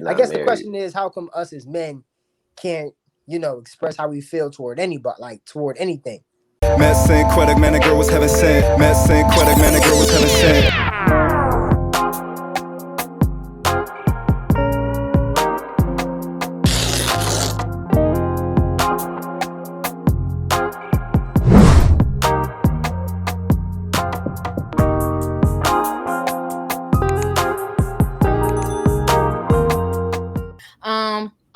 I guess the question is, how come us as men can't, express how we feel toward anybody, like toward anything? Met Saint Quebec, man, the girl was heaven sent. Met Saint Quebec, man, the girl was heaven sent.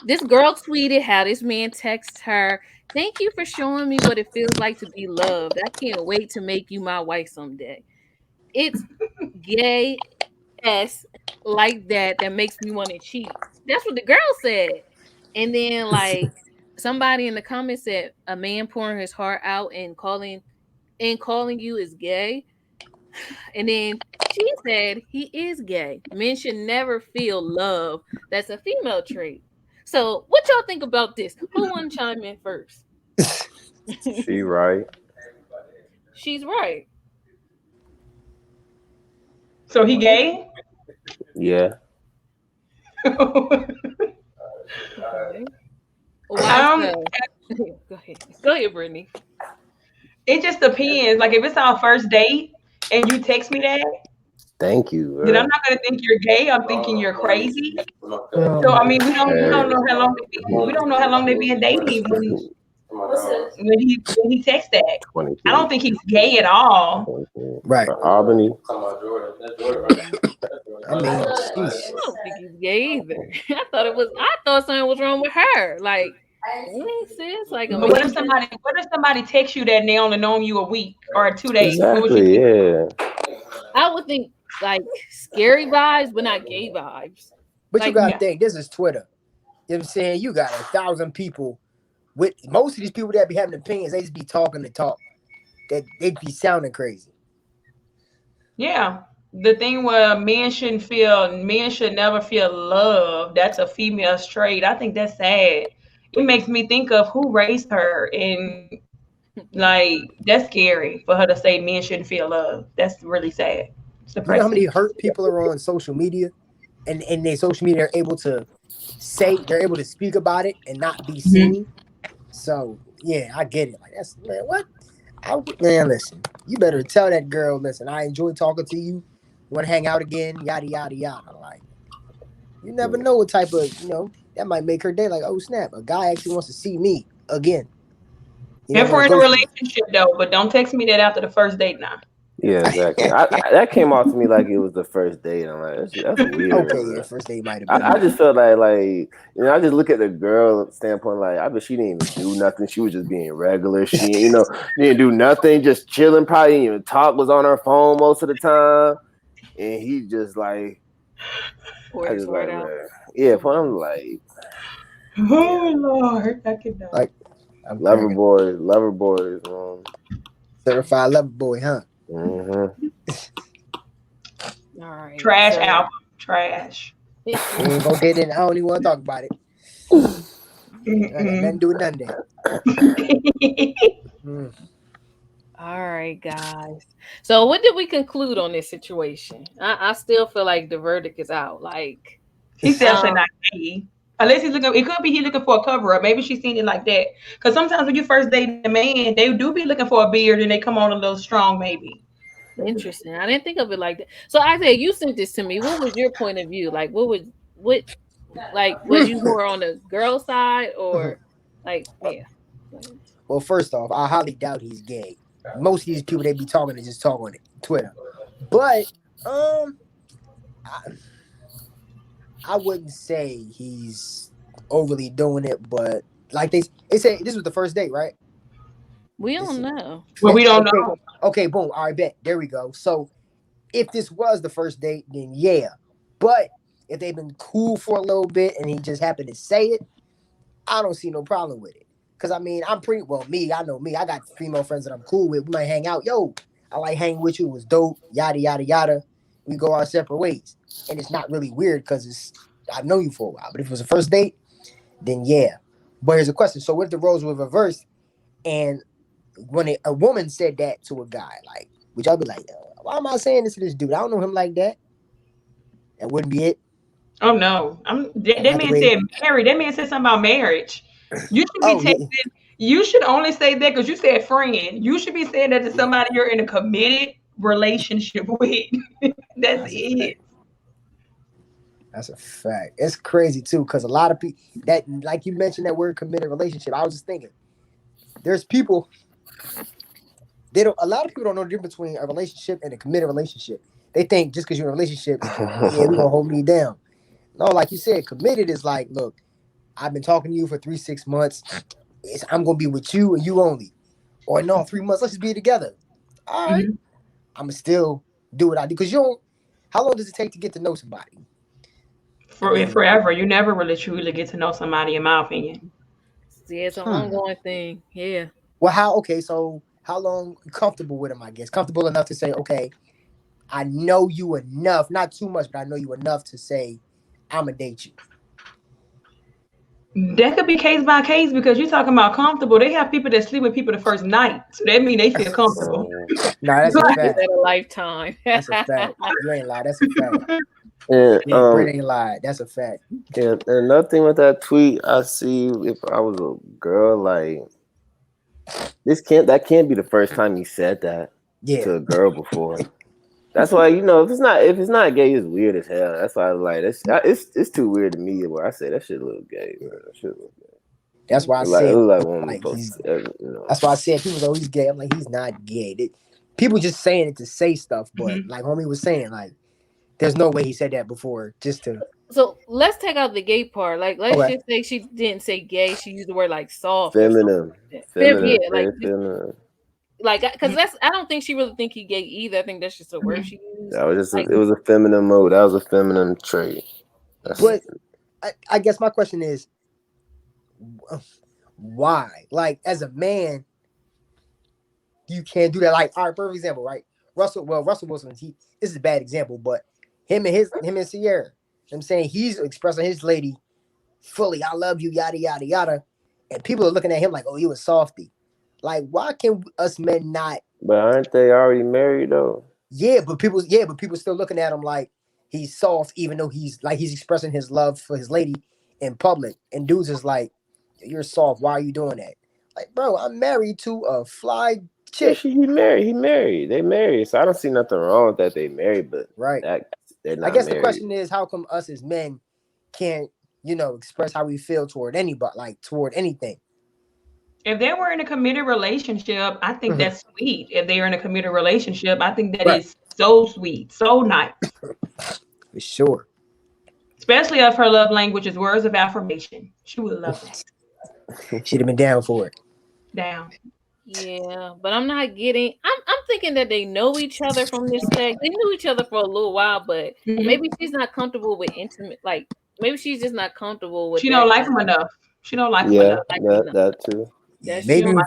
This girl tweeted how this man texts her, "Thank you for showing me what it feels like to be loved. I can't wait to make you my wife someday." It's gay s like that makes me want to cheat. That's what the girl said. And then like somebody in the comments said a man pouring his heart out and calling you is gay. And then she said he is gay. Men should never feel love. That's a female trait. So what y'all think about this? Who want to chime in first? She right. She's right. So he gay? Yeah. Okay. Why so? Go ahead, Brittany. It just depends. Like if it's our first date and you text me that, thank you. then I'm not gonna think you're gay. I'm thinking you're crazy. So I mean, we don't know how long they've been dating when he texts that. I don't think he's gay at all. Right. Albany. I mean, I don't think he's gay either. I thought something was wrong with her. Like, sis, like, but what if somebody texts you that and they only known you a week or 2 days? Exactly. Yeah. I would think like scary vibes, but not gay vibes. But like, you gotta think, this is Twitter. You know what I'm saying? You got 1,000 people. With most of these people that be having opinions, they just be talking to talk. That they be sounding crazy. Yeah. The thing where men should never feel love. That's a female's trait. I think that's sad. It makes me think of who raised her, and like that's scary for her to say men shouldn't feel love. That's really sad. You know how many hurt people are on social media, and their social media are able to they're able to speak about it and not be seen. So yeah, I get it. Like that's man, what? Listen, you better tell that girl, listen, I enjoy talking to you. Want to hang out again? Yada yada yada. Like you never know what type of that might make her day. Like oh snap, a guy actually wants to see me again. If we're in a relationship though, but don't text me that after the first date now. Yeah, exactly. That came off to me like it was the first date. I'm like, that's weird. Okay, yeah, first date might have been. I just felt like I just look at the girl standpoint. Like I bet she didn't even do nothing. She was just being regular. She didn't do nothing. Just chilling. Probably didn't even talk. Was on her phone most of the time. And he just like, I just like, yeah. But I'm like, oh Lord, I cannot. Like, lover boys, certified lover boy, huh? Mm-hmm. All right. Trash album, trash. We ain't gonna get in. I don't even want to talk about it. I got nothing to do with none of that. All right, guys. So what did we conclude on this situation? I still feel like the verdict is out. Like he's definitely not gay. Unless he's looking, it could be he's looking for a cover up. Maybe she's seen it like that. Because sometimes when you first date a man, they do be looking for a beard and they come on a little strong, maybe. Interesting. I didn't think of it like that. So Isaiah, you sent this to me. What was your point of view? Like, was you more on the girl side or like, yeah? Well, first off, I highly doubt he's gay. Most of these people they be talking to just talk on Twitter. But I wouldn't say he's overly doing it, but like they say this was the first date, right? We don't know. Well, we don't know. Okay, boom. All right, bet. There we go. So if this was the first date, then yeah. But if they've been cool for a little bit and he just happened to say it, I don't see no problem with it. Because, I mean, I'm pretty, well, I know me. I got female friends that I'm cool with. We might hang out. Yo, I like hanging with you. It was dope. Yada, yada, yada. We go our separate ways. And it's not really weird because I've known you for a while. But if it was a first date, then yeah. But here's a question. So what if the roles were reversed and when a woman said that to a guy, like, would y'all be like, why am I saying this to this dude? I don't know him like that. That wouldn't be it. Oh no, I'm that gonna have to man wait. said married. That man said something about marriage. You should be Oh taking. yeah, You should only say that because you said friend. You should be saying that to yeah, somebody you're in a committed relationship with. That's that's a it. fact. That's a fact. It's crazy too, because a lot of people that, like you mentioned, that word committed relationship. I was just thinking, there's people they don't. A lot of people don't know the difference between a relationship and a committed relationship. They think just because you're in a relationship, yeah, we're gonna hold me down. No, like you said, committed is like, look, I've been talking to you for 3 6 months. I'm gonna be with you and you only. Or no, 3 months. Let's just be together. All right, Mhm. I'm gonna still do what I do because you don't. How long does it take to get to know somebody? And For then, forever, you never really truly get to know somebody, in my opinion. See, it's an hmm. ongoing thing. Yeah. Well, how? Okay, so how long comfortable with him? I guess comfortable enough to say, okay, I know you enough, not too much, but I know you enough to say, I'm gonna date you. That could be case by case because you're talking about comfortable. They have people that sleep with people the first night, so that means they feel comfortable. No, that's a Is fact. that a lifetime? That's a fact. You ain't lie. That's a fact. and Yeah, Britt ain't lied. That's a fact. and another thing with that tweet, I see if I was a girl, like that can't be the first time you said that Yeah, to a girl before. That's why if it's not gay, it's weird as hell. That's why I was like it's too weird to me where I say that shit look gay, bro. That shit look gay. that's why I It said, look like one like supposed he's. to. That's why I said people go, he's gay. I'm like, he's not gay. People just saying it to say stuff, but Mhm. like homie was saying, like, there's no way he said that before just to. So let's take out the gay part. Like, let's Okay. just say she didn't say gay. She used the word like soft or something Feminine, like that. feminine, Yeah, like very feminine. like because that's I don't think she really think he gay either. I think that's just a word Mhm. she used. That was just Like, it was a feminine mode. That was a feminine trait. That's yeah, But I guess my question is, why? Like, as a man, you can't do that. Like, all right, perfect example, right? Russell Wilson, this is a bad example, but him and Sierra, you know what I'm saying, he's expressing his lady fully, I love you, yada yada yada. And people are looking at him like, oh, he was softy. Like, why can us men not? But aren't they already married though? But people still looking at him like he's soft, even though he's expressing his love for his lady in public. And dudes is like, you're soft. Why are you doing that? Like, bro, I'm married to a fly Yeah, chick, he married. He married. They married. So I don't see nothing wrong with that. They married, but right? that they're I not guess the married. question is, how come us as men can't, express how we feel toward anybody, like toward anything? If they were in a committed relationship, I think Mhm. that's sweet. If they are in a committed relationship, I think that Right, is so sweet, so nice. for sure. Especially if her love language is words of affirmation. She would love that. She'd have been down for it. Down. yeah, but I'm not getting. I'm thinking that they know each other from this text. They knew each other for a little while, but Mhm. maybe she's not comfortable with intimate. Like maybe she's just not comfortable with She don't that like kind him of enough. She don't like him Yeah, enough. like that enough. that too. Yeah, That's She don't true. maybe like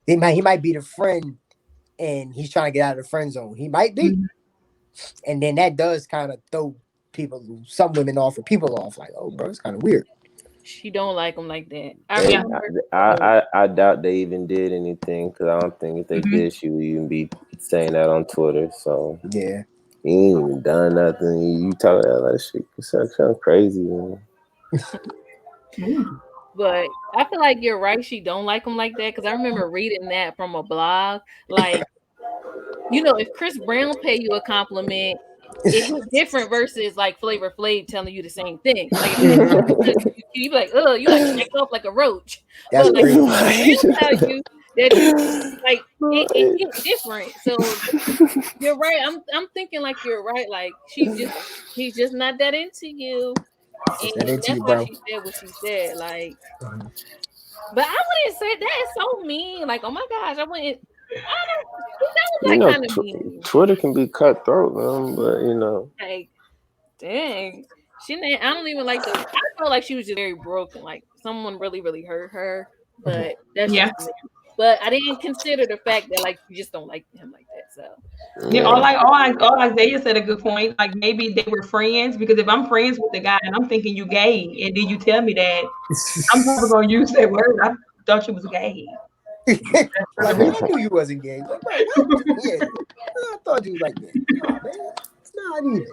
him enough. he might be the friend, and he's trying to get out of the friend zone. He might be, Mhm. and then that does kind of throw some women off, or people off. Like, oh, bro, it's kind of weird. She don't like him like that. I They, Yeah. remember. Oh, I doubt they even did anything because I don't think if they Mhm. did, she would even be saying that on Twitter. So Yeah, he ain't even done nothing. You talk that like shit. You sound crazy, man. Mhm. but I feel like you're right. She don't like him like that because I remember reading that from a blog. Like, if Chris Brown pay you a compliment, it hit different versus like Flavor Flav telling you the same thing. Like if Flavor Flav tells you be like, oh, you like jacked off like a roach. that's But like crazy. Chris Brown tell you that you like it hit different. So you're right. I'm thinking like you're right. Like he's just not that into you. It's not And into that's you, why bro. she said what she said. Like, Mhm. but I wouldn't say that is so mean. Like, oh my gosh, I wouldn't. I don't. That was You like know, kind of mean. Twitter can be cutthroat, man. But Like, dang, she. I don't even like the. I felt like she was just very broken. Like someone really, really hurt her. Mhm. But that's Yeah. just me. But I didn't consider the fact that like you just don't like him like that. So Yeah, yeah, yeah. all Isaiah said a good point. Like maybe they were friends because if I'm friends with the guy and I'm thinking you gay, and then you tell me that, I'm probably gonna use that word. I thought you was gay. That's Like, man, true. I knew you wasn't gay. Like, bro, what? Yeah, I thought you was like that. No, man, it's not even.